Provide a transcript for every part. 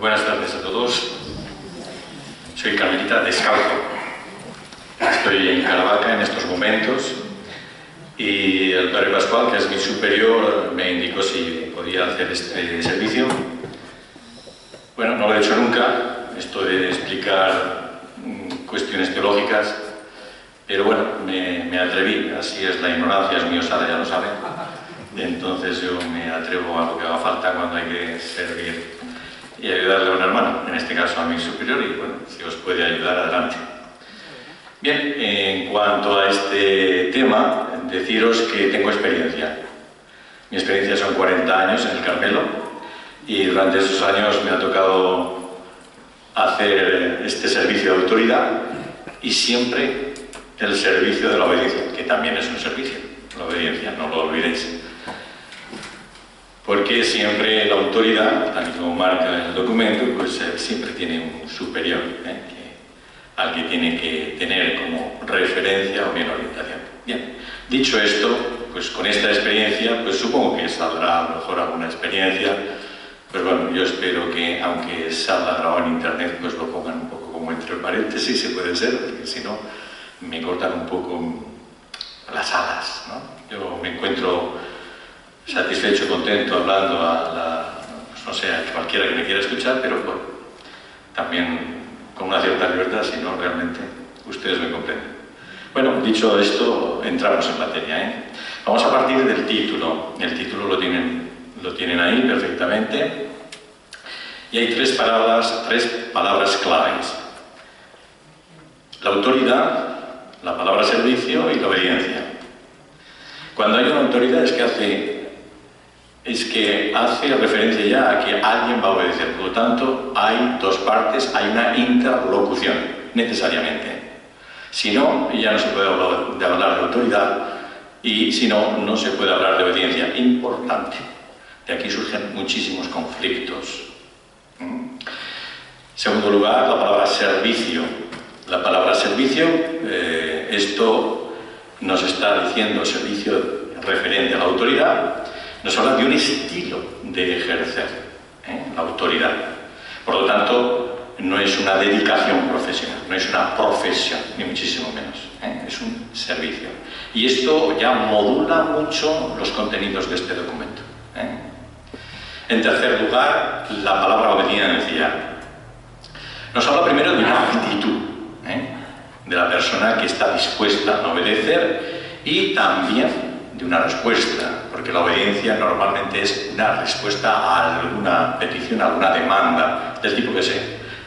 Buenas tardes a todos. Soy carmelita descalzo. Estoy en Caravaca en estos momentos y el padre Pascual, que es mi superior, me indicó si podía hacer este servicio. Bueno, no lo he hecho nunca, esto de explicar cuestiones teológicas, pero bueno, me atreví. Así es la ignorancia, es mi osada, ya lo saben. Entonces yo me atrevo a lo que haga falta cuando hay que servir y ayudarle a un hermano, en este caso a mi superior, y bueno, si os puede ayudar, adelante. Bien, en cuanto a este tema, deciros que tengo experiencia. Mi experiencia son 40 años en el Carmelo y durante esos años me ha tocado hacer este servicio de autoridad y siempre el servicio de la obediencia, que también es un servicio, la obediencia, no lo olvidéis. Porque siempre la autoridad, tal y como marca el documento, pues siempre tiene un superior, al que tiene que tener como referencia o bien orientación. Bien, dicho esto, pues con esta experiencia, pues supongo que saldrá a lo mejor alguna experiencia, pues bueno, yo espero que, aunque salga grabado en internet, pues lo pongan un poco como entre paréntesis, si puede ser, porque si no, me cortan un poco las alas, ¿no? Yo me encuentro satisfecho, contento, hablando pues no sé, a cualquiera que me quiera escuchar, pero bueno, también con una cierta libertad, si no, realmente ustedes me comprenden. Bueno, dicho esto, entramos en materia, Vamos a partir del título. El título lo tienen ahí perfectamente. Y hay tres palabras claves. La autoridad, la palabra servicio y la obediencia. Cuando hay una autoridad es que hace referencia ya a que alguien va a obedecer. Por lo tanto, hay dos partes, hay una interlocución, necesariamente. Si no, ya no se puede hablar de autoridad, y si no, no se puede hablar de obediencia. Importante. De aquí surgen muchísimos conflictos. Segundo lugar, la palabra servicio. La palabra servicio, esto nos está diciendo servicio referente a la autoridad. Nos habla de un estilo de ejercer la autoridad. Por lo tanto, no es una dedicación profesional, no es una profesión, ni muchísimo menos. Es un servicio. Y esto ya modula mucho los contenidos de este documento. En tercer lugar, la palabra obediencia. Nos habla primero de una actitud, de la persona que está dispuesta a obedecer y también de una respuesta, porque la obediencia normalmente es una respuesta a alguna petición, a alguna demanda, del tipo que sea,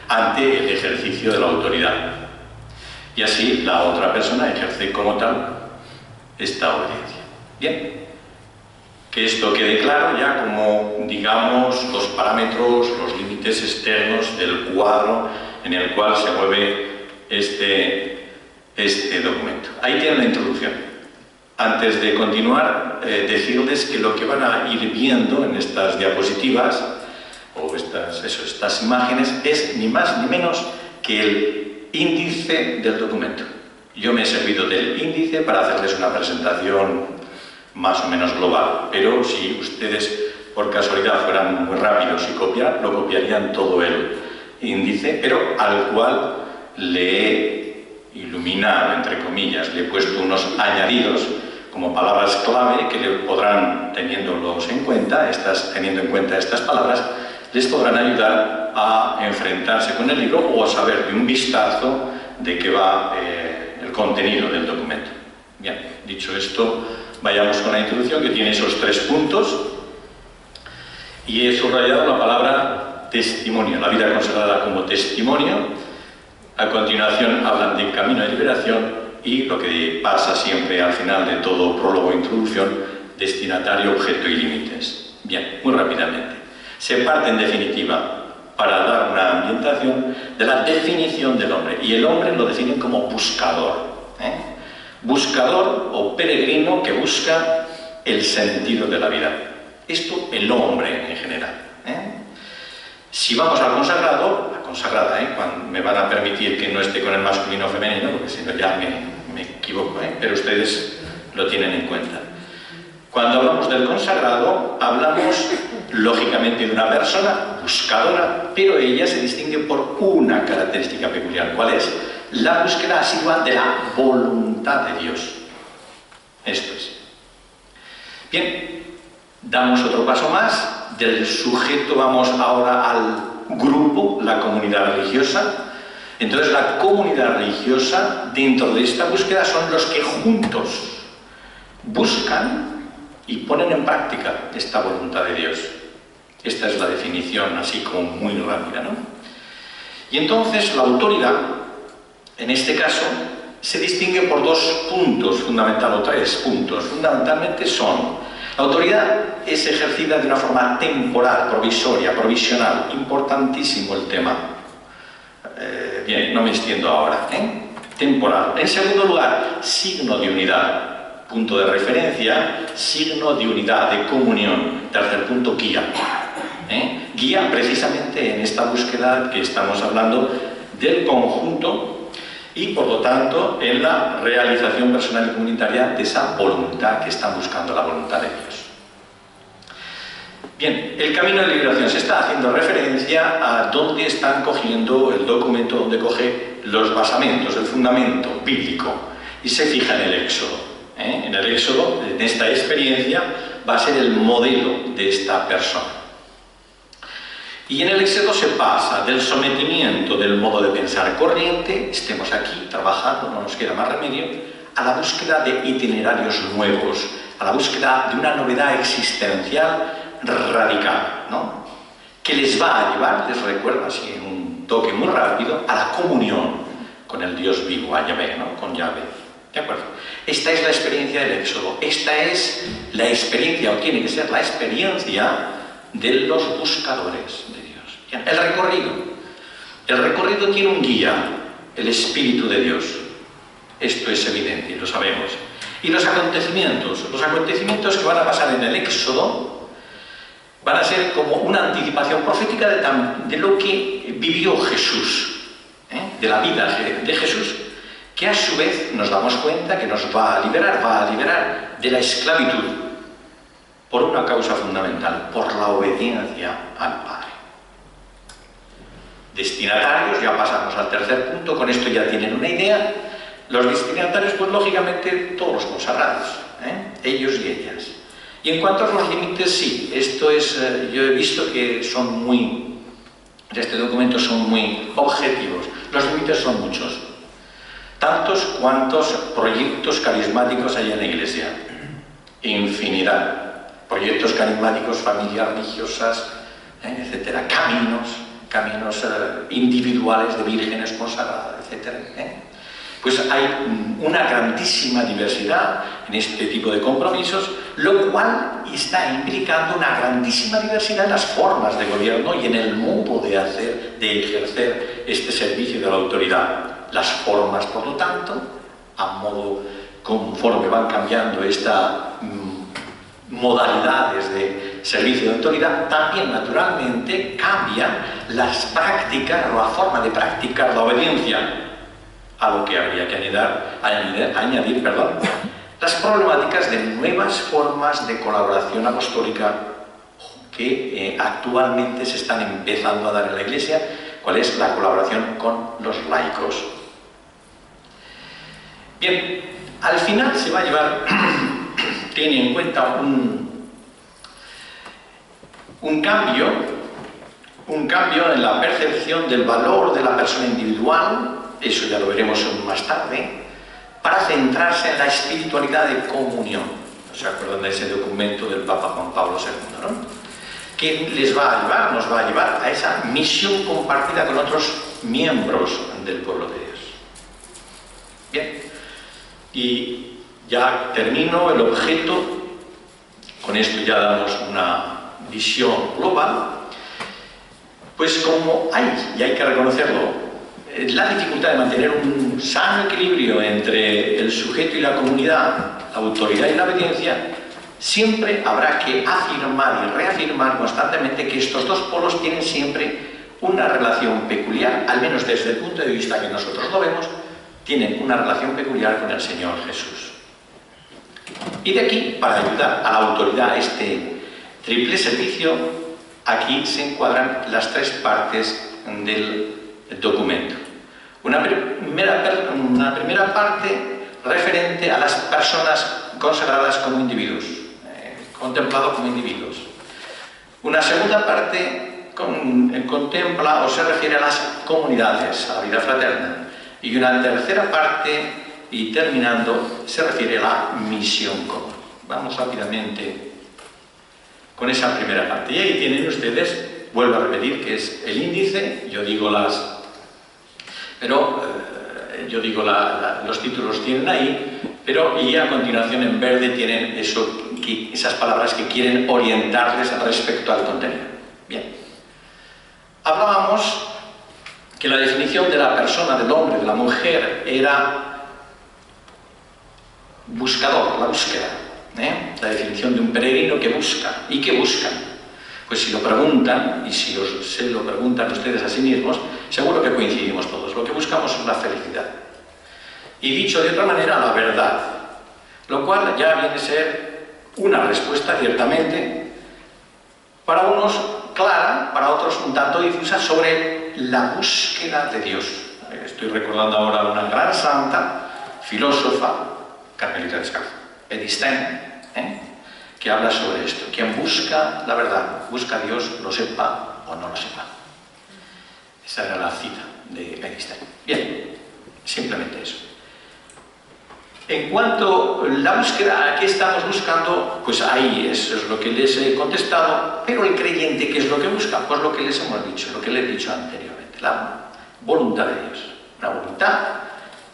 ante el ejercicio de la autoridad. Y así la otra persona ejerce como tal esta obediencia. Bien, que esto quede claro ya como, digamos, los parámetros, los límites externos del cuadro en el cual se mueve este documento. Ahí tienen la introducción. Antes de continuar, decirles que lo que van a ir viendo en estas diapositivas, o estas imágenes, es ni más ni menos que el índice del documento. Yo me he servido del índice para hacerles una presentación más o menos global, pero si ustedes por casualidad fueran muy rápidos y lo copiarían todo el índice, pero al cual le he iluminado, entre comillas, le he puesto unos añadidos como palabras clave que le podrán, teniendo en cuenta estas palabras, les podrán ayudar a enfrentarse con el libro o a saber de un vistazo de qué va el contenido del documento. Bien, dicho esto, vayamos con la introducción, que tiene esos 3 puntos, y he subrayado la palabra testimonio, la vida consagrada como testimonio. A continuación hablan de camino de liberación y lo que pasa siempre al final de todo prólogo e introducción, destinatario, objeto y límites. Bien, muy rápidamente. Se parte en definitiva, para dar una ambientación, de la definición del hombre. Y el hombre lo definen como buscador. Buscador o peregrino que busca el sentido de la vida. Esto el hombre en general. Si vamos al consagrado, la consagrada, cuando me van a permitir que no esté con el masculino o femenino, porque si no ya me equivoco, pero ustedes lo tienen en cuenta. Cuando hablamos del consagrado, hablamos lógicamente de una persona buscadora, pero ella se distingue por una característica peculiar. ¿Cuál es? La búsqueda asidua de la voluntad de Dios. Esto es. Bien, damos otro paso más. Del sujeto vamos ahora al grupo, la comunidad religiosa. Entonces la comunidad religiosa, dentro de esta búsqueda, son los que juntos buscan y ponen en práctica esta voluntad de Dios. Esta es la definición así como muy rápida, ¿no? Y entonces la autoridad, en este caso, se distingue por dos puntos fundamentales, o tres puntos. Fundamentalmente son: la autoridad es ejercida de una forma temporal, provisoria, provisional. Importantísimo el tema. Bien, no me extiendo ahora, temporal. En segundo lugar, signo de unidad. Punto de referencia, signo de unidad, de comunión. Tercer punto, guía. Guía precisamente en esta búsqueda que estamos hablando del conjunto y, por lo tanto, en la realización personal y comunitaria de esa voluntad que están buscando, la voluntad de Dios. Bien, el camino de liberación. Se está haciendo referencia a dónde están cogiendo el documento, donde coge los basamentos, el fundamento bíblico, y se fija en el Éxodo. En el Éxodo, en esta experiencia, va a ser el modelo de esta persona. Y en el Éxodo se pasa del sometimiento del modo de pensar corriente, estemos aquí trabajando, no nos queda más remedio, a la búsqueda de itinerarios nuevos, a la búsqueda de una novedad existencial radical, ¿no? Que les va a llevar, les recuerdo así en un toque muy rápido, a la comunión con el Dios vivo, a Yahvé, ¿no? Con Yahvé. ¿De acuerdo? Esta es la experiencia del Éxodo. Esta es la experiencia, o tiene que ser la experiencia, de los buscadores de Dios. Bien, el recorrido. El recorrido tiene un guía, el Espíritu de Dios. Esto es evidente, lo sabemos. Y los acontecimientos que van a pasar en el Éxodo van a ser como una anticipación profética de lo que vivió Jesús, de la vida de Jesús, que a su vez nos damos cuenta que nos va a liberar de la esclavitud por una causa fundamental, por la obediencia al Padre. Destinatarios, ya pasamos al tercer punto, con esto ya tienen una idea. Los destinatarios, pues lógicamente todos los consagrados, ellos y ellas. Y en cuanto a los límites, sí, esto es, yo he visto que son muy, de este documento son muy objetivos. Los límites son muchos, tantos cuantos proyectos carismáticos hay en la Iglesia, infinidad. Proyectos carismáticos, familias religiosas, etcétera, caminos individuales de vírgenes consagradas, etcétera. Pues hay una grandísima diversidad en este tipo de compromisos, lo cual está implicando una grandísima diversidad en las formas de gobierno y en el modo de ejercer este servicio de la autoridad. Las formas, por lo tanto, conforme van cambiando estas modalidades de servicio de autoridad, también naturalmente cambian las prácticas o la forma de practicar la obediencia. A lo que habría que añadir las problemáticas de nuevas formas de colaboración apostólica que actualmente se están empezando a dar en la Iglesia. ¿Cuál es la colaboración con los laicos? Bien, al final se va a llevar, tiene en cuenta un cambio en la percepción del valor de la persona individual. Eso ya lo veremos más tarde, para centrarse en la espiritualidad de comunión. ¿Se acuerdan de ese documento del Papa Juan Pablo II, ¿no? Que nos va a llevar a esa misión compartida con otros miembros del pueblo de Dios. Bien, y ya termino el objeto, con esto ya damos una visión global. Pues como hay que reconocerlo, la dificultad de mantener un sano equilibrio entre el sujeto y la comunidad, la autoridad y la obediencia, siempre habrá que afirmar y reafirmar constantemente que estos dos polos tienen siempre una relación peculiar, al menos desde el punto de vista que nosotros lo vemos, tienen una relación peculiar con el Señor Jesús. Y de aquí, para ayudar a la autoridad a este triple servicio, aquí se encuadran las tres partes del documento. Una primera parte referente a las personas consagradas como individuos, contemplados como individuos. Una segunda parte contempla o se refiere a las comunidades, a la vida fraterna. Y una tercera parte, y terminando, se refiere a la misión común. Vamos rápidamente con esa primera parte. Y ahí tienen ustedes, vuelvo a repetir, que es el índice, yo digo los títulos tienen ahí, pero y a continuación en verde tienen esas palabras que quieren orientarles respecto al contenido. Bien. Hablábamos que la definición de la persona, del hombre, de la mujer, era buscador, la búsqueda. La definición de un peregrino que busca. ¿Y qué buscan? Pues si lo preguntan, y si se lo preguntan ustedes a sí mismos, seguro que coincidimos todos. Lo que buscamos es la felicidad. Y dicho de otra manera, la verdad. Lo cual ya viene a ser una respuesta, ciertamente, para unos clara, para otros un tanto difusa, sobre la búsqueda de Dios. Estoy recordando ahora a una gran santa, filósofa, carmelita descalza, Edith Stein, que habla sobre esto. Quien busca la verdad, busca a Dios, lo sepa o no lo sepa. Esa era la cita de Edith Stein. Bien, simplemente eso. En cuanto a la búsqueda, ¿qué estamos buscando? Pues ahí eso es lo que les he contestado. Pero el creyente, ¿qué es lo que busca? Pues lo que les hemos dicho, lo que les he dicho anteriormente, la voluntad de Dios. Una voluntad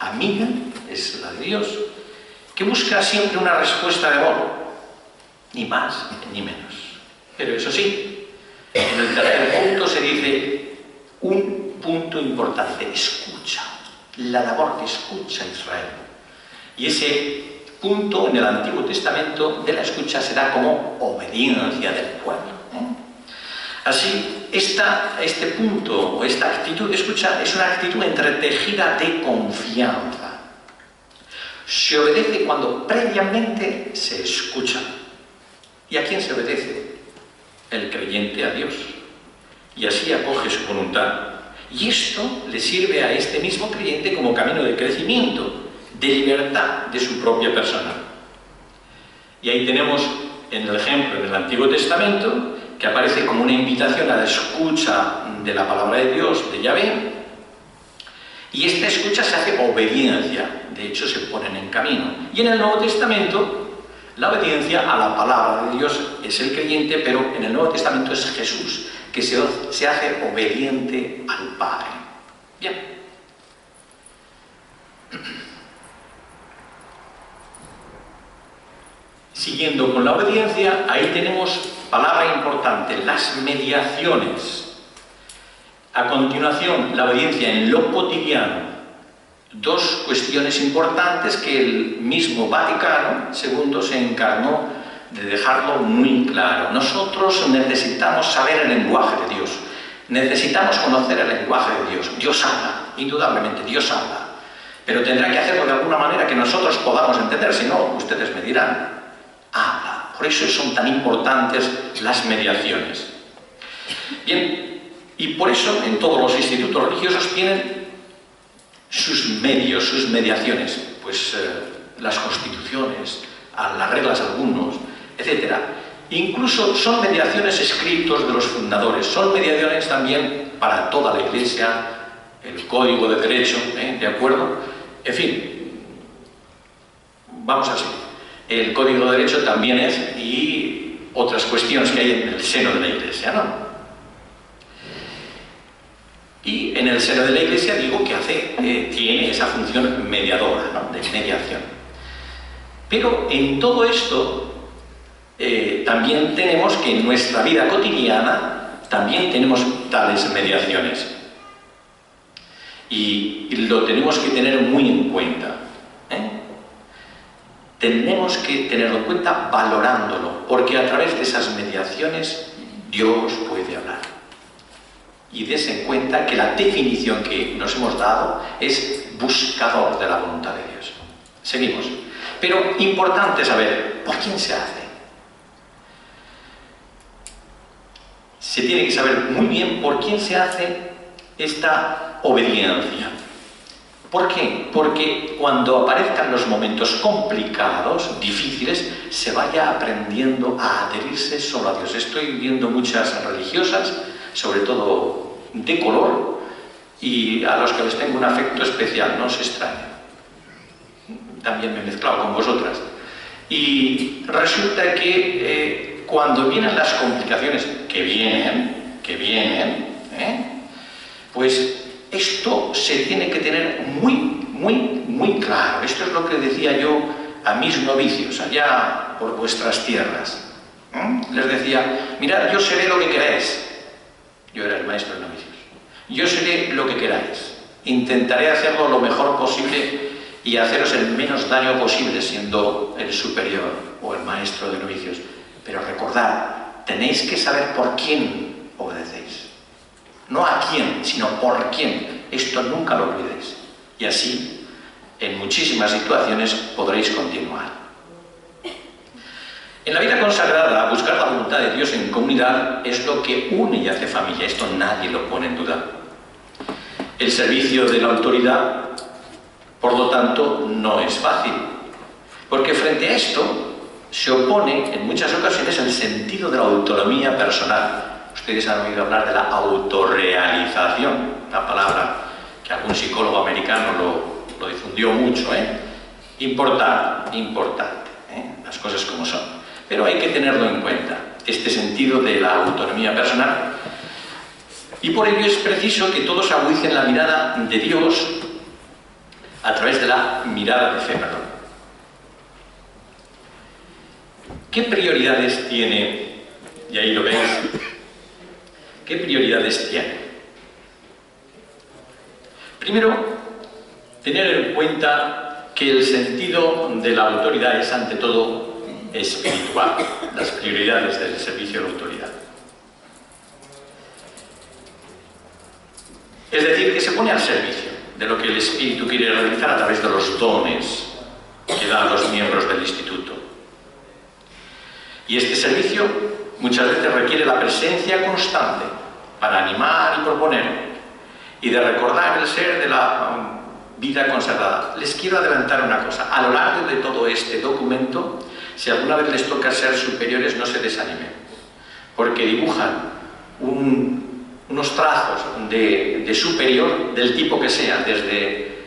amiga, es la de Dios, que busca siempre una respuesta de amor, ni más ni menos. Pero eso sí, en el tercer punto se dice un punto importante: escucha, la labor de escucha a Israel. Y ese punto en el Antiguo Testamento de la escucha se da como obediencia del pueblo. Así, este punto o esta actitud de escucha es una actitud entretejida de confianza. Se obedece cuando previamente se escucha. ¿Y a quién se obedece? El creyente a Dios. Y así acoge su voluntad. Y esto le sirve a este mismo creyente como camino de crecimiento, de libertad de su propia persona. Y ahí tenemos en el ejemplo en el Antiguo Testamento que aparece como una invitación a la escucha de la palabra de Dios, de Yahvé, y esta escucha se hace obediencia, de hecho se ponen en camino. Y en el Nuevo Testamento la obediencia a la palabra de Dios es el creyente, pero en el Nuevo Testamento es Jesús, que se hace obediente al Padre. Bien. Siguiendo con la obediencia, ahí tenemos palabra importante, las mediaciones. A continuación, la obediencia en lo cotidiano. Dos cuestiones importantes que el mismo Vaticano II se encargó de dejarlo muy claro. Nosotros necesitamos saber el lenguaje de Dios. Necesitamos conocer el lenguaje de Dios. Dios habla, indudablemente, Dios habla. Pero tendrá que hacerlo de alguna manera que nosotros podamos entender, si no, ustedes me dirán. Habla. Por eso son tan importantes las mediaciones. Bien, y por eso en todos los institutos religiosos tienen sus medios, sus mediaciones, pues las constituciones, las reglas de algunos, etc. Incluso son mediaciones escritos de los fundadores, son mediaciones también para toda la Iglesia, el Código de Derecho, ¿de acuerdo? En fin, vamos así. El Código de Derecho también es, y otras cuestiones que hay en el seno de la Iglesia, ¿no? Y en el seno de la Iglesia digo que tiene esa función mediadora, ¿no? De mediación. Pero en todo esto también tenemos que en nuestra vida cotidiana también tenemos tales mediaciones. Y lo tenemos que tener muy en cuenta. Tenemos que tenerlo en cuenta valorándolo, porque a través de esas mediaciones Dios puede hablar. Y dése en cuenta que la definición que nos hemos dado es buscador de la voluntad de Dios. Seguimos. Pero importante saber, ¿por quién se hace? se tiene que saber muy bien por quién se hace esta obediencia. ¿Por qué? Porque cuando aparezcan los momentos complicados, difíciles, se vaya aprendiendo a adherirse solo a Dios. Estoy viendo muchas religiosas, sobre todo de color, y a los que les tengo un afecto especial, no os extraña. También me he mezclado con vosotras. Y resulta que cuando vienen las complicaciones, que vienen, pues esto se tiene que tener muy claro. Esto es lo que decía yo a mis novicios, allá por vuestras tierras. Les decía, mirad, yo seré lo que queráis. Yo era el maestro de novicios. Yo seré lo que queráis. Intentaré hacerlo lo mejor posible y haceros el menos daño posible siendo el superior o el maestro de novicios. Pero recordad, tenéis que saber por quién obedecéis. No a quién, sino por quién. Esto nunca lo olvidéis. Y así, en muchísimas situaciones, podréis continuar. En la vida consagrada, buscar la voluntad de Dios en comunidad es lo que une y hace familia. Esto nadie lo pone en duda. El servicio de la autoridad, por lo tanto, no es fácil. Porque frente a esto, se opone en muchas ocasiones el sentido de la autonomía personal. Ustedes han oído hablar de la autorrealización, una palabra que algún psicólogo americano lo difundió mucho, Importante, las cosas como son. Pero hay que tenerlo en cuenta, este sentido de la autonomía personal. Y por ello es preciso que todos agudicen la mirada de Dios a través de la mirada de fe, ¿Qué prioridades tiene? Y ahí lo veis. ¿Qué prioridades tiene? Primero, tener en cuenta que el sentido de la autoridad es ante todo espiritual, las prioridades del servicio de la autoridad. Es decir, que se pone al servicio de lo que el Espíritu quiere realizar a través de los dones que dan los miembros del instituto. Y este servicio muchas veces requiere la presencia constante para animar y proponer y de recordar el ser de la vida consagrada. Les quiero adelantar una cosa. A lo largo de todo este documento, si alguna vez les toca ser superiores, no se desanimen, porque dibujan unos trazos de superior del tipo que sea, desde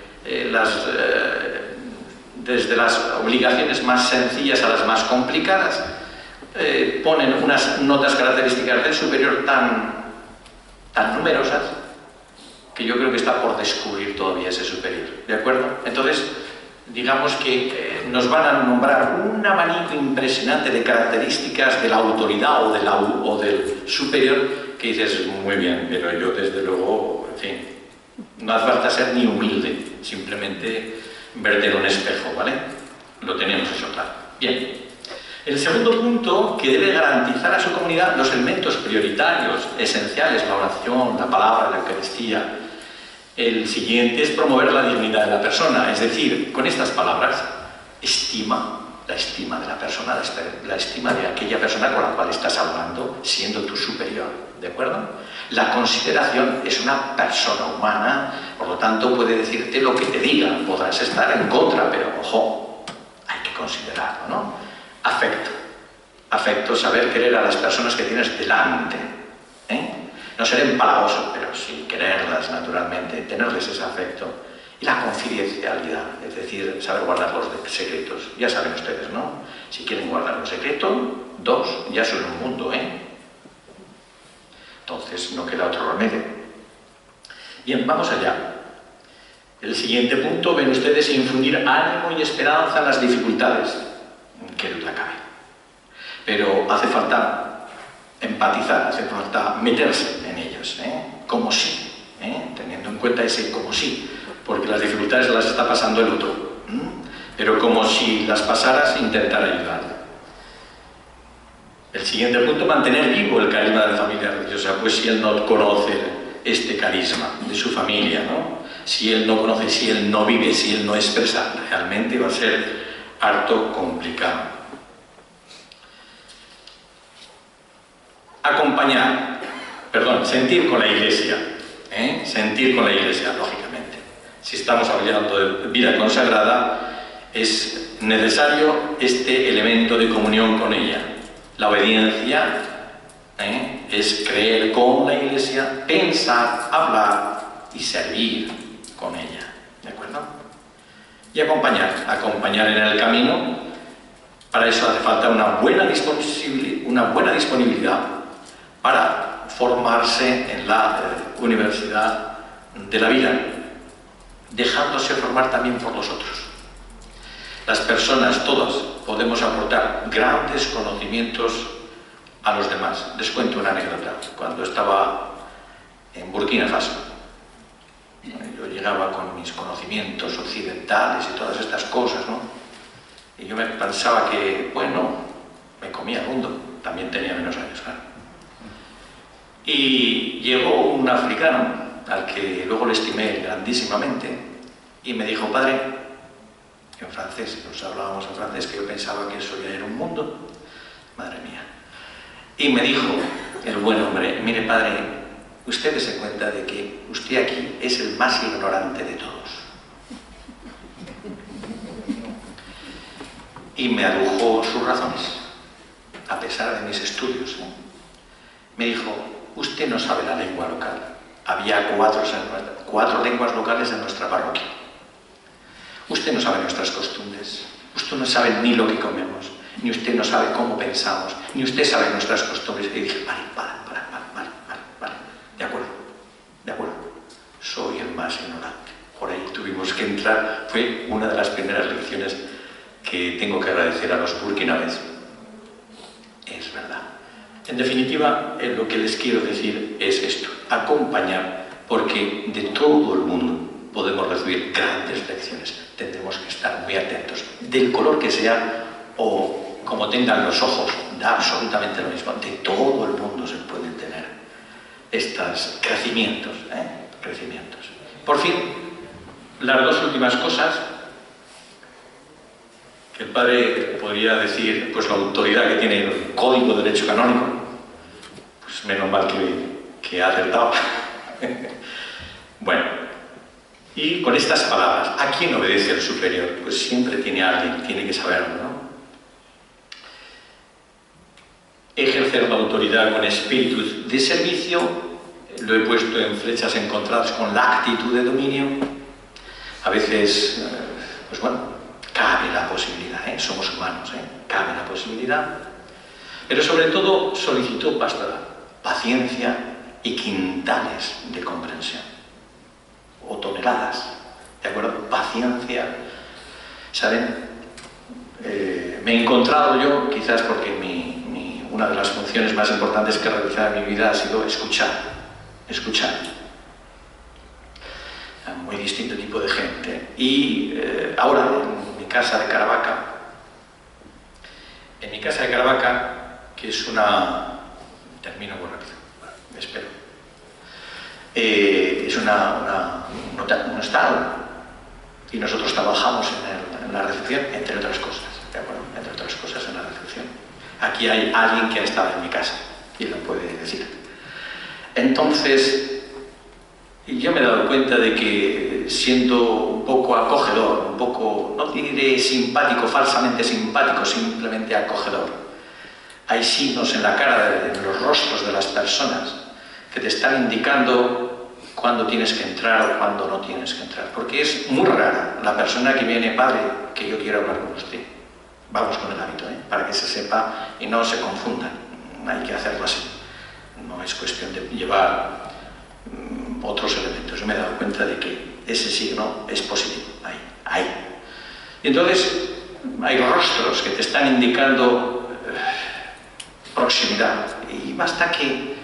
las obligaciones más sencillas a las más complicadas. Ponen unas notas características del superior tan numerosas que yo creo que está por descubrir todavía ese superior, ¿de acuerdo? Entonces, digamos que nos van a nombrar un abanico impresionante de características de la autoridad o del superior que dices, muy bien, pero yo desde luego, en fin, no hace falta ser ni humilde, simplemente verte en un espejo, ¿vale? Lo tenemos eso claro. Bien. El segundo punto que debe garantizar a su comunidad los elementos prioritarios, esenciales, la oración, la palabra, la Eucaristía. El siguiente es promover la dignidad de la persona, es decir, con estas palabras, la estima de la persona, la estima de aquella persona con la cual estás hablando, siendo tu superior, ¿de acuerdo? La consideración es una persona humana, por lo tanto puede decirte lo que te diga, podrás estar en contra, pero ojo, hay que considerarlo, ¿no? Afecto, saber querer a las personas que tienes delante, no ser empalagoso, pero sí quererlas naturalmente, tenerles ese afecto. Y la confidencialidad, es decir, saber guardar los secretos. Ya saben ustedes, ¿no? Si quieren guardar un secreto, dos, ya son un mundo, Entonces no queda otro remedio. Bien, vamos allá. El siguiente punto, ven ustedes, infundir ánimo y esperanza en las dificultades. Qué duda cabe. Pero hace falta empatizar, hace falta meterse en ellos, como sí, teniendo en cuenta ese como sí, porque las dificultades las está pasando el otro, pero como si las pasaras, intentar ayudar. El siguiente punto, mantener vivo el carisma de la familia religiosa, pues si él no conoce este carisma de su familia, ¿no? Si él no conoce, si él no vive, si él no expresa, realmente va a ser harto complicado. Acompañar. sentir con la Iglesia, sentir con la Iglesia, lógicamente. Si estamos hablando de vida consagrada, es necesario este elemento de comunión con ella. La obediencia es creer con la Iglesia, pensar, hablar y servir con ella, ¿de acuerdo? Y acompañar en el camino. Para eso hace falta una buena disponibilidad para formarse en la universidad de la vida, dejándose formar también por los otros. Las personas, todas, podemos aportar grandes conocimientos a los demás. Les cuento una anécdota. Cuando estaba en Burkina Faso, yo llegaba con mis conocimientos occidentales y todas estas cosas, ¿no? Y yo me pensaba que, bueno, me comía el mundo. También tenía menos años, claro. Y llegó un africano, al que luego le estimé grandísimamente, y me dijo: padre, en francés, nos hablábamos en francés, que yo pensaba que eso ya era un mundo, madre mía. Y me dijo el buen hombre: mire, padre, usted se cuenta de que usted aquí es el más ignorante de todos. Y me adujo sus razones, a pesar de mis estudios. Me dijo: usted no sabe la lengua local. Había cuatro lenguas locales en nuestra parroquia. Usted no sabe nuestras costumbres, usted no sabe ni lo que comemos, ni usted no sabe cómo pensamos, ni usted sabe nuestras costumbres. Y dije: vale, de acuerdo, soy el más ignorante. Por ahí tuvimos que entrar, fue una de las primeras lecciones que tengo que agradecer a los burkinabés. Es verdad. En definitiva, lo que les quiero decir es esto: acompañar, porque de todo el mundo podemos recibir grandes lecciones. Tendremos que estar muy atentos, del color que sea o como tengan los ojos, da absolutamente lo mismo. De todo el mundo se pueden tener estos crecimientos. Por fin, las dos últimas cosas que el padre podría decir, pues la autoridad que tiene el Código de Derecho Canónico, pues menos mal que ha acertado. Bueno. Y con estas palabras, ¿a quién obedece el superior? Pues siempre tiene alguien, tiene que saberlo, ¿no? Ejercer la autoridad con espíritu de servicio, lo he puesto en flechas encontradas con la actitud de dominio. A veces, pues bueno, cabe la posibilidad, somos humanos, cabe la posibilidad. Pero sobre todo solicitó pastoral, paciencia y quintales de comprensión. O toneladas, ¿de acuerdo? Paciencia. ¿Saben? Me he encontrado yo, quizás porque una de las funciones más importantes que he realizado en mi vida ha sido escuchar. A muy distinto tipo de gente. Y ahora, en mi casa de Caravaca, que es una... Termino muy rápido, espero. Es un estado, y nosotros trabajamos en la recepción, entre otras cosas, ¿de acuerdo? Entre otras cosas en la recepción. Aquí hay alguien que ha estado en mi casa y lo puede decir. Entonces, yo me he dado cuenta de que, siendo un poco acogedor, un poco, no diré simpático, falsamente simpático, simplemente acogedor, hay signos en la cara, en los rostros de las personas, que te están indicando cuándo tienes que entrar o cuándo no tienes que entrar. Porque es muy rara la persona que viene: padre, que yo quiero hablar con usted. Vamos con el hábito, para que se sepa y no se confundan. Hay que hacerlo así. No es cuestión de llevar otros elementos. Yo me he dado cuenta de que ese signo es positivo. Ahí. Y entonces hay rostros que te están indicando proximidad. Y basta que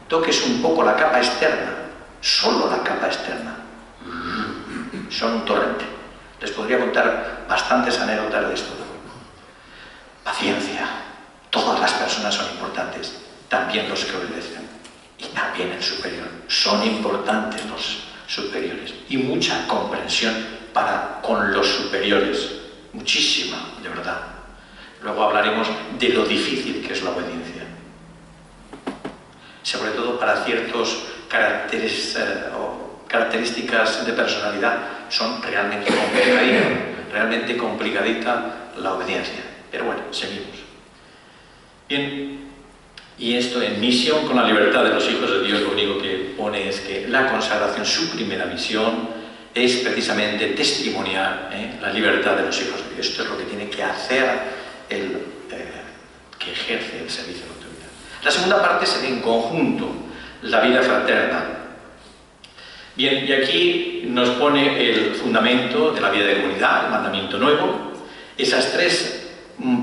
toques un poco la capa externa, solo la capa externa. Son un torrente. Les podría contar bastantes anécdotas de esto. Paciencia. Todas las personas son importantes, también los que obedecen. Y también el superior. Son importantes los superiores. Y mucha comprensión con los superiores. Muchísima, de verdad. Luego hablaremos de lo difícil que es la obediencia. Sobre todo para ciertos características de personalidad son realmente complicadita la obediencia. Pero bueno, seguimos. Bien, y esto en misión con la libertad de los hijos de Dios, lo único que pone es que la consagración, su primera misión, es precisamente testimoniar la libertad de los hijos de Dios. Esto es lo que tiene que hacer el que ejerce el servicio de autoridad. La segunda parte sería en conjunto, la vida fraterna. Bien, y aquí nos pone el fundamento de la vida de comunidad, el mandamiento nuevo. Esas tres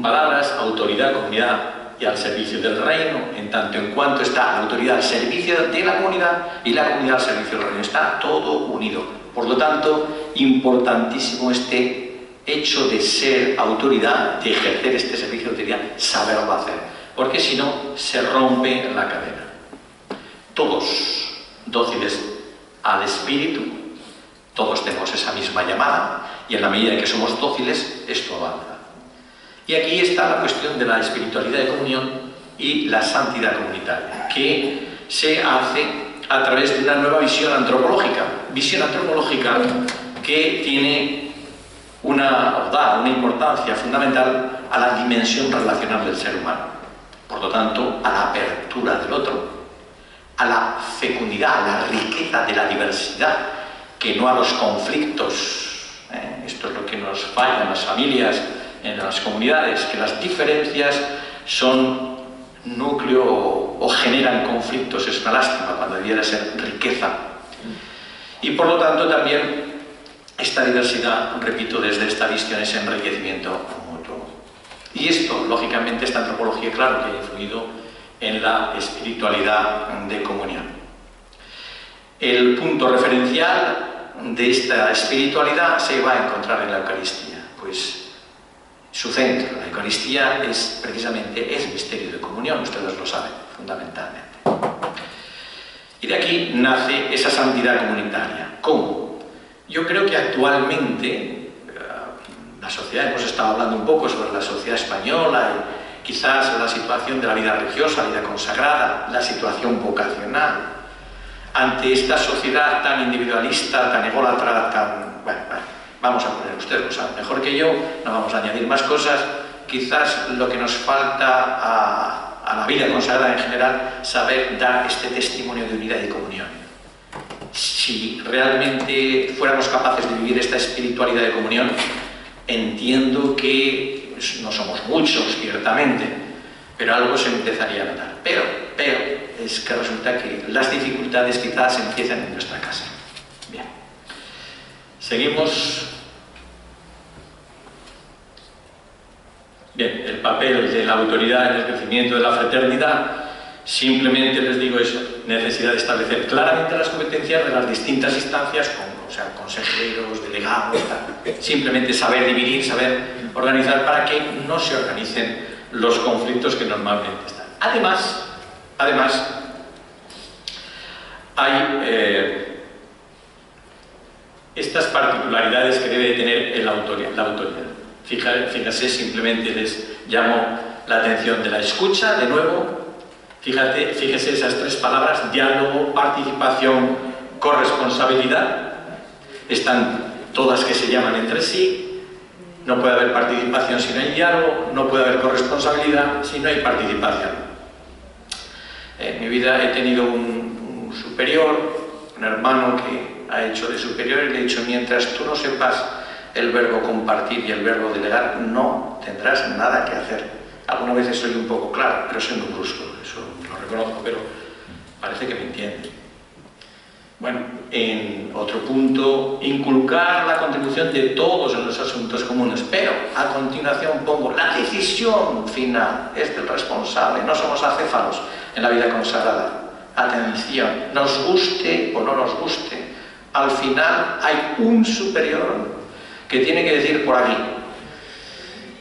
palabras, autoridad, comunidad y al servicio del reino, en tanto en cuanto está la autoridad al servicio de la comunidad y la comunidad al servicio del reino. Está todo unido. Por lo tanto, importantísimo este hecho de ser autoridad, de ejercer este servicio de autoridad, saberlo hacer, porque si no, se rompe la cadena. Todos dóciles al Espíritu, todos tenemos esa misma llamada, y en la medida en que somos dóciles, esto avanza. Y aquí está la cuestión de la espiritualidad de comunión y la santidad comunitaria, que se hace a través de una nueva visión antropológica que tiene da una importancia fundamental a la dimensión relacional del ser humano, por lo tanto a la apertura del otro, a la fecundidad, a la riqueza de la diversidad, que no a los conflictos. Esto es lo que nos falla en las familias, en las comunidades, que las diferencias son núcleo o generan conflictos. Es una lástima cuando debiera ser riqueza. Y por lo tanto también esta diversidad, repito, desde esta visión es enriquecimiento mutuo. Y esto, lógicamente, esta antropología, claro, que ha influido en la espiritualidad de comunión. El punto referencial de esta espiritualidad se va a encontrar en la Eucaristía, pues su centro, la Eucaristía, es precisamente el misterio de comunión, ustedes lo saben, fundamentalmente. Y de aquí nace esa santidad comunitaria. ¿Cómo? Yo creo que actualmente la sociedad, hemos estado hablando un poco sobre la sociedad española y quizás la situación de la vida religiosa, la vida consagrada, la situación vocacional, ante esta sociedad tan individualista, tan ególatra, tan... Bueno, vamos a poner, ustedes lo saben mejor que yo, no vamos a añadir más cosas. Quizás lo que nos falta a la vida consagrada en general, saber dar este testimonio de unidad y comunión. Si realmente fuéramos capaces de vivir esta espiritualidad de comunión, entiendo que no somos muchos, ciertamente, pero algo se empezaría a notar. Pero es que resulta que las dificultades quizás empiezan en nuestra casa. Bien. Seguimos. Bien, el papel de la autoridad en el crecimiento de la fraternidad, simplemente les digo eso, necesidad de establecer claramente las competencias de las distintas instancias, consejeros, delegados, tal. Simplemente saber dividir, saber organizar para que no se organicen los conflictos que normalmente están. Además, hay estas particularidades que debe tener la autoridad. Fíjese, simplemente les llamo la atención de la escucha, de nuevo. Fíjese esas tres palabras: diálogo, participación, corresponsabilidad. Están todas que se llaman entre sí. No puede haber participación si no hay diálogo, no puede haber corresponsabilidad si no hay participación. En mi vida he tenido un superior, un hermano que ha hecho de superior, y le he dicho: mientras tú no sepas el verbo compartir y el verbo delegar, no tendrás nada que hacer. Algunas veces soy un poco claro, pero soy muy brusco, eso lo reconozco, pero parece que me entienden. Bueno, en otro punto, inculcar la contribución de todos en los asuntos comunes, pero a continuación pongo: la decisión final es del responsable, no somos acéfalos en la vida consagrada. Atención, nos guste o no nos guste, al final hay un superior que tiene que decir por aquí.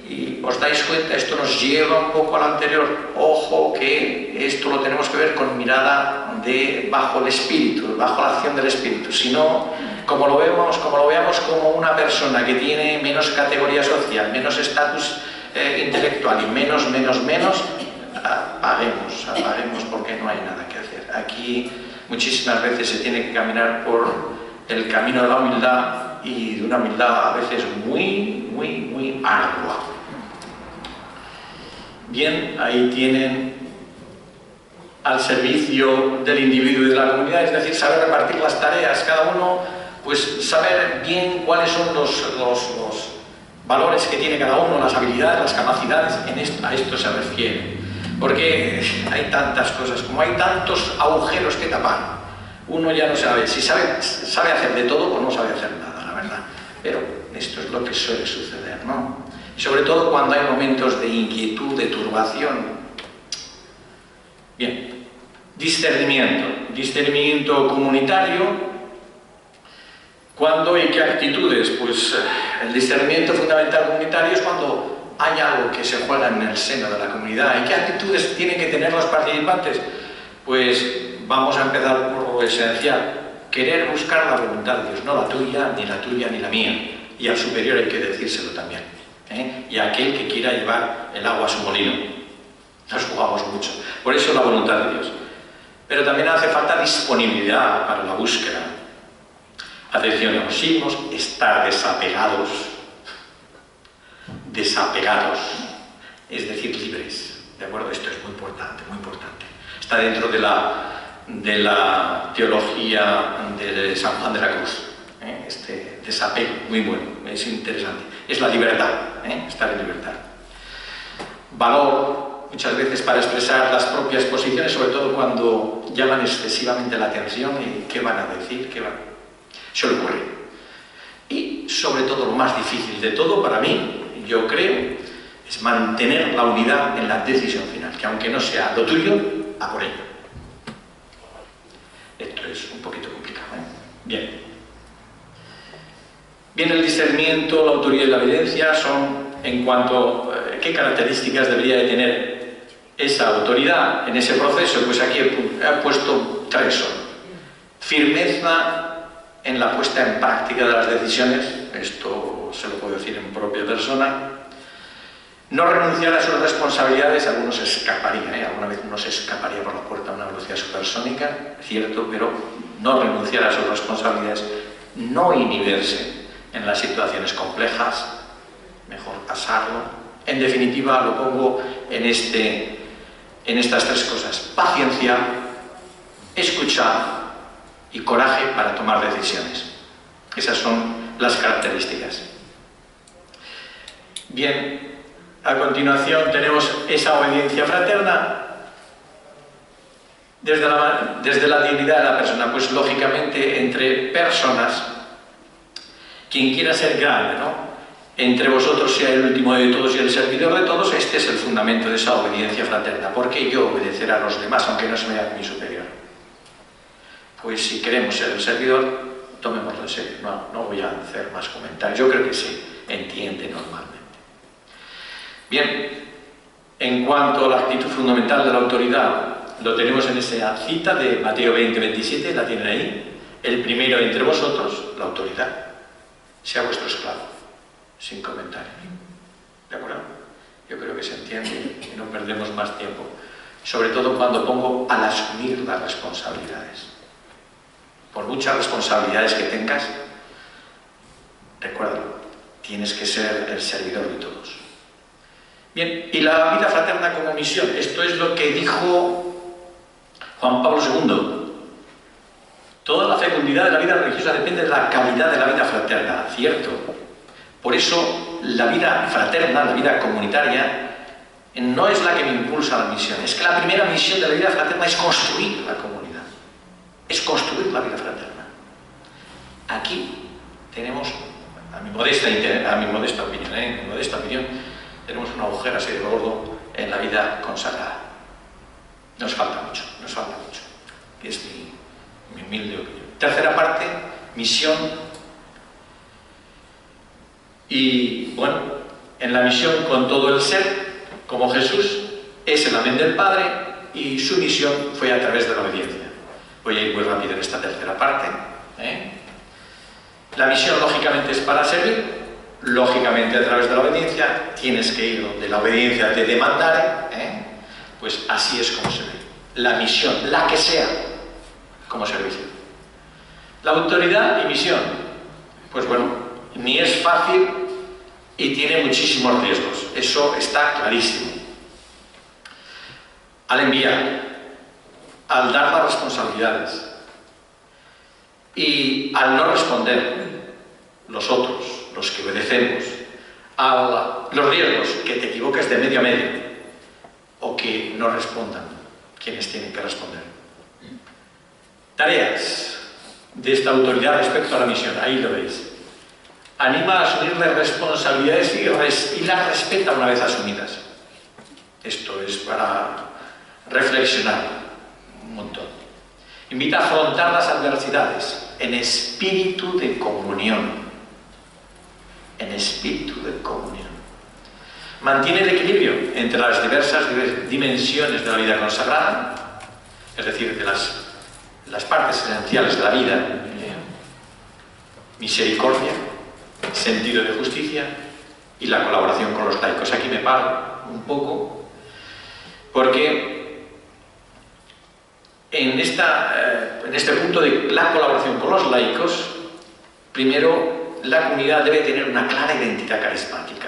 Y os dais cuenta, esto nos lleva un poco al anterior. Ojo, que esto lo tenemos que ver con mirada de bajo el espíritu, bajo la acción del espíritu. Si no, como lo veamos como una persona que tiene menos categoría social, menos estatus intelectual y menos, apaguemos, porque no hay nada que hacer. aquí muchísimas veces se tiene que caminar por el camino de la humildad, y de una humildad a veces muy ardua. Bien, ahí tienen al servicio del individuo y de la comunidad, es decir, saber repartir las tareas, cada uno, pues saber bien cuáles son los valores que tiene cada uno, las habilidades, las capacidades, a esto se refiere. Porque hay tantas cosas, como hay tantos agujeros que tapar, uno ya no sabe si sabe hacer de todo o no sabe hacer nada, la verdad. Pero esto es lo que suele suceder, ¿no? Y sobre todo cuando hay momentos de inquietud, de turbación. Bien, discernimiento comunitario. ¿Cuándo y qué actitudes? Pues el discernimiento fundamental comunitario es cuando hay algo que se juega en el seno de la comunidad. ¿Y qué actitudes tienen que tener los participantes? Pues vamos a empezar por lo esencial. Querer buscar la voluntad de Dios, no la tuya, ni la mía. Y al superior hay que decírselo también. Y a aquel que quiera llevar el agua a su molino. Nos jugamos mucho. Por eso la voluntad de Dios. Pero también hace falta disponibilidad para la búsqueda. Atención a los signos, estar desapegados, es decir, libres, ¿de acuerdo? Esto es muy importante, muy importante. Está dentro de la teología de San Juan de la Cruz, este desapego, muy bueno, es interesante. Es la libertad, estar en libertad. Valor, muchas veces para expresar las propias posiciones, sobre todo cuando llaman excesivamente la atención y qué van a decir, suele ocurrir. Y sobre todo lo más difícil de todo para mí, yo creo, es mantener la unidad en la decisión final, que aunque no sea lo tuyo, a por ello. Esto es un poquito complicado, Bien, el discernimiento, la autoridad y la evidencia son en cuanto a qué características debería de tener esa autoridad en ese proceso. Pues aquí he puesto 3 son. Firmeza en la puesta en práctica de las decisiones, esto se lo puedo decir en propia persona. No renunciar a sus responsabilidades, algunos escaparían, alguna vez uno se escaparía por la puerta a una velocidad supersónica, cierto, pero no renunciar a sus responsabilidades, no inhibirse en las situaciones complejas, mejor pasarlo. En definitiva, lo pongo en estas 3 cosas: paciencia, escuchar y coraje para tomar decisiones. Esas son las características. Bien, a continuación tenemos esa obediencia fraterna desde la dignidad de la persona. Pues lógicamente entre personas, quien quiera ser grande, entre vosotros sea el último de todos y el servidor de todos. Este es el fundamento de esa obediencia fraterna. ¿Por qué yo obedecer a los demás aunque no se me haga mi superior? Pues si queremos ser el servidor, tomémoslo en serio. No voy a hacer más comentarios. Yo creo que se entiende normalmente. Bien, en cuanto a la actitud fundamental de la autoridad, lo tenemos en esa cita de Mateo 20-27, la tienen ahí. El primero entre vosotros, la autoridad, sea vuestro esclavo, sin comentarios. ¿De acuerdo? Yo creo que se entiende y no perdemos más tiempo. Sobre todo cuando pongo al asumir las responsabilidades. Por muchas responsabilidades que tengas, recuérdalo, tienes que ser el servidor de todos. Bien, y la vida fraterna como misión. Esto es lo que dijo Juan Pablo II. Toda la fecundidad de la vida religiosa depende de la calidad de la vida fraterna, ¿cierto? Por eso la vida fraterna, la vida comunitaria, no es la que me impulsa a la misión. Es que la primera misión de la vida fraterna es construir la comunidad. Es construir la vida fraterna. Aquí tenemos, a mi modesta opinión, tenemos un agujero así de gordo en la vida consagrada. Nos falta mucho. Es mi humilde opinión. Tercera parte, misión. Y bueno, en la misión con todo el ser, como Jesús, es el amén del Padre, y su misión fue a través de la obediencia. Voy a ir muy rápido en esta tercera parte. La misión, lógicamente, es para servir. Lógicamente, a través de la obediencia, tienes que ir donde la obediencia te demandare. Pues así es como se ve. La misión, la que sea, como servicio. La autoridad y misión, pues bueno, ni es fácil y tiene muchísimos riesgos, eso está clarísimo. Al enviar, al dar las responsabilidades y al no responder los otros, los que obedecemos, a los riesgos que te equivoques de medio a medio o que no respondan quienes tienen que responder. Tareas de esta autoridad respecto a la misión, ahí lo veis. Anima a asumir las responsabilidades y las respeta una vez asumidas. Esto es para reflexionar un montón. Invita a afrontar las adversidades en espíritu de comunión. En espíritu de comunión. Mantiene el equilibrio entre las diversas dimensiones de la vida consagrada, es decir, de las partes esenciales de la vida, misericordia, sentido de justicia y la colaboración con los laicos. Aquí me paro un poco, porque en este punto de la colaboración con los laicos, primero, la comunidad debe tener una clara identidad carismática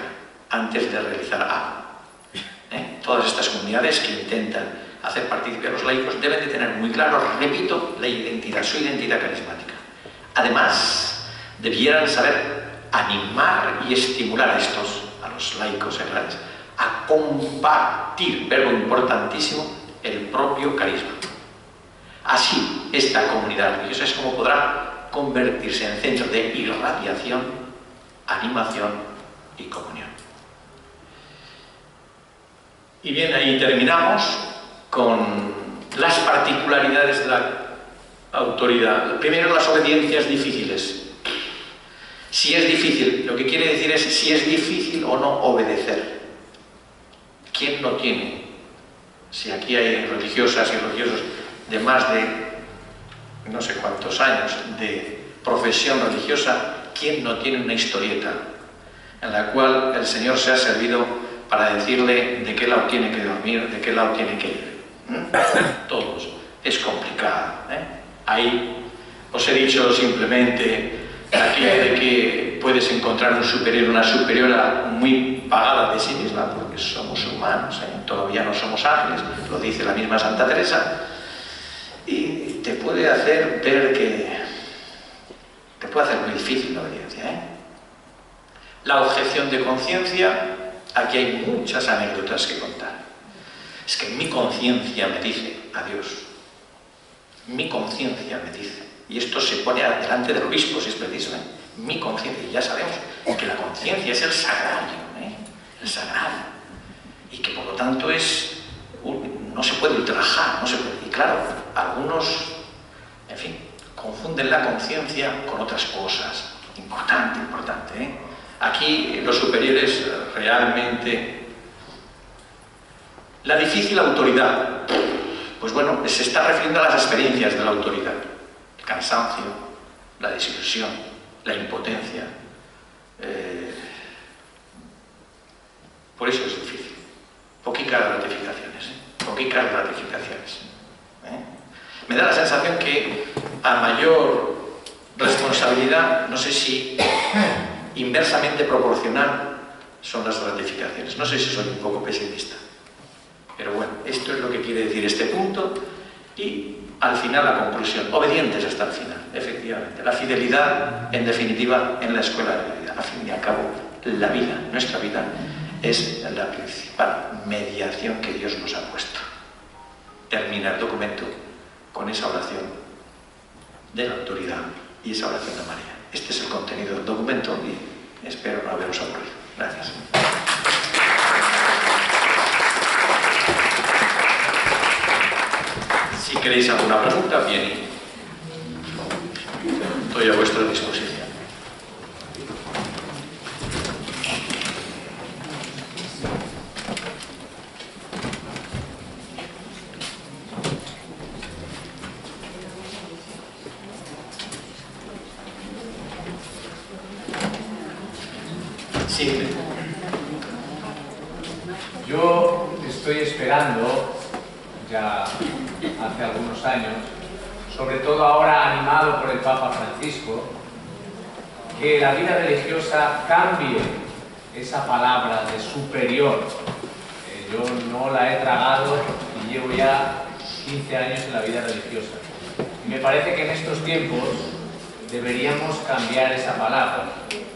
antes de realizar algo. Todas estas comunidades que intentan hacer partícipe a los laicos deben de tener muy claro, repito, la identidad, su identidad carismática. Además, debieran saber animar y estimular a los laicos seglares, a compartir, verbo importantísimo, el propio carisma. Así, esta comunidad religiosa es como podrá convertirse en centro de irradiación, animación y comunión. Y bien, ahí terminamos con las particularidades de la autoridad. Primero, las obediencias difíciles. Si es difícil, lo que quiere decir es si es difícil o no obedecer. ¿Quién no tiene? Si aquí hay religiosas y religiosos de más de no sé cuántos años de profesión religiosa, ¿quién no tiene una historieta en la cual el Señor se ha servido para decirle de qué lado tiene que dormir, de qué lado tiene que ir? Todos. Es complicado. Ahí os he dicho simplemente aquello de que puedes encontrar un superior, una superiora muy pagada de sí misma, porque somos humanos, todavía no somos ángeles, lo dice la misma Santa Teresa, y te puede hacer ver que te puede hacer muy difícil la obediencia. La objeción de conciencia, aquí hay muchas anécdotas que contar. Es que mi conciencia me dice, adiós, mi conciencia me dice, y esto se pone delante del obispo si es preciso, mi conciencia, y ya sabemos que la conciencia es el sagrario, el sagrario, y que por lo tanto no se puede ultrajar, no se puede. Y claro, algunos, en fin, confunden la conciencia con otras cosas. Importante. Aquí los superiores realmente... La difícil autoridad, pues bueno, se está refiriendo a las experiencias de la autoridad. El cansancio, la desilusión, la impotencia. Por eso es difícil. Poquicas gratificaciones. Me da la sensación que a mayor responsabilidad, no sé si inversamente proporcional son las gratificaciones. No sé si soy un poco pesimista. Pero bueno, esto es lo que quiere decir este punto y al final la conclusión. Obedientes hasta el final, efectivamente. La fidelidad, en definitiva, en la escuela de la vida. Al fin y al cabo, la vida, nuestra vida, es la principal mediación que Dios nos ha puesto. Termina el documento con esa oración de la autoridad y esa oración de María. Este es el contenido del documento y espero no haberos aburrido. Gracias. Si queréis alguna pregunta, bien, estoy a vuestra disposición. Sí. Yo estoy esperando, ya hace algunos años, sobre todo ahora animado por el Papa Francisco, que la vida religiosa cambie esa palabra de superior. Yo no la he tragado y llevo ya 15 años en la vida religiosa. Y me parece que en estos tiempos deberíamos cambiar esa palabra.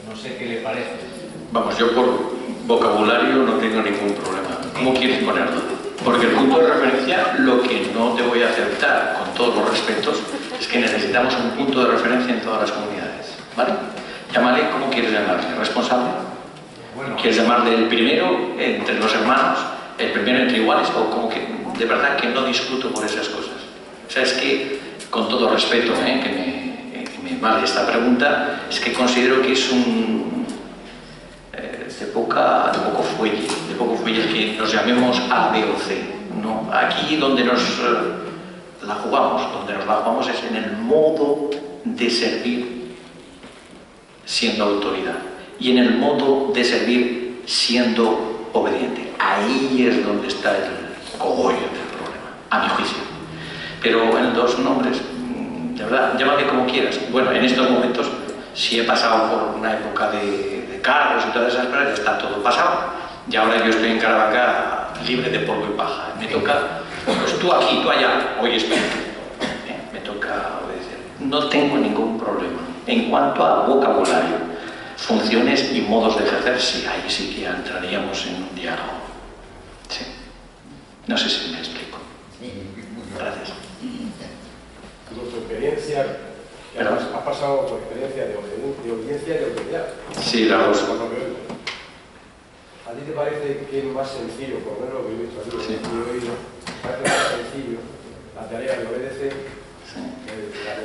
No sé qué le parece. Vamos, yo por vocabulario no tengo ningún problema. ¿Cómo quieres ponerlo? Porque el punto de referencia, lo que no te voy a aceptar, con todos los respetos, es que necesitamos un punto de referencia en todas las comunidades, ¿vale? Llámale, ¿cómo quieres llamarle? ¿Responsable? Bueno, ¿Quieres llamarle el primero entre los hermanos? ¿El primero entre iguales? ¿O como que de verdad que no discuto por esas cosas? O sea, es que, con todo respeto, que me vale esta pregunta, es que considero que es un... de poco fuelle el que nos llamemos A, B o C, ¿no? Aquí donde nos la jugamos es en el modo de servir siendo autoridad y en el modo de servir siendo obediente. Ahí es donde está el cogollo del problema, a mi juicio. Pero en dos nombres, de verdad, llámame como quieras. Bueno, en estos momentos, si he pasado por una época de cargos y todas esas cosas, ya está todo pasado. Y ahora yo estoy en Caravaca libre de polvo y paja. Me toca, pues tú aquí, tú allá, hoy estoy. Me toca obedecer. No tengo ningún problema. En cuanto a vocabulario, funciones y modos de ejercer, sí, ahí sí que entraríamos en un diálogo. Sí. No sé si me explico. Gracias. Tu experiencia, que has pasado por experiencia de obediencia y de autoridad. Sí, las dos. ¿A ti te parece que es más sencillo, por lo menos lo que yo he visto aquí, Sí. lo he oído, parece más sencillo la tarea de obedecer? Sí.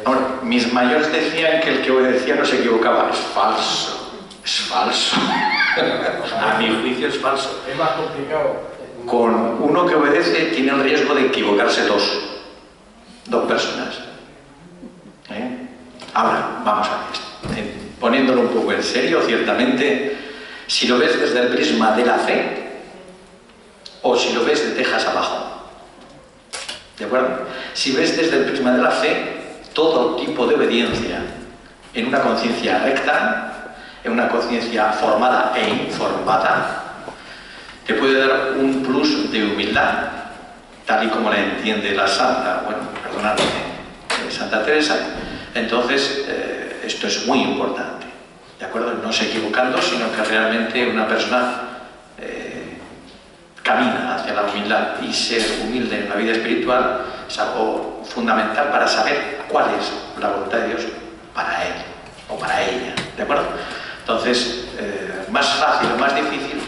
Ahora, mis mayores decían que el que obedecía no se equivocaba. Es falso. Es falso. A mi juicio es falso. Es más complicado. Con uno que obedece tiene el riesgo de equivocarse dos personas. Ahora, vamos a ver, poniéndolo un poco en serio, ciertamente, si lo ves desde el prisma de la fe o si lo ves de tejas abajo. ¿De acuerdo? Si ves desde el prisma de la fe, todo tipo de obediencia en una conciencia recta, en una conciencia formada e informada, te puede dar un plus de humildad, tal y como la entiende la Santa, Santa Teresa. Entonces, esto es muy importante, ¿de acuerdo? No se equivocando, sino que realmente una persona camina hacia la humildad, y ser humilde en la vida espiritual es algo fundamental para saber cuál es la voluntad de Dios para él o para ella, ¿de acuerdo? Entonces, más fácil o más difícil,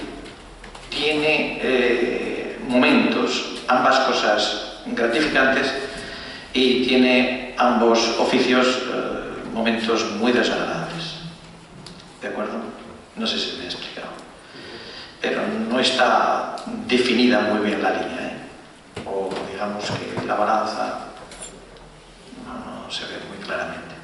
tiene momentos, ambas cosas gratificantes, y tiene ambos oficios momentos muy desagradables. ¿De acuerdo? No sé si me he explicado. Pero no está definida muy bien la línea, o digamos que la balanza no se ve muy claramente.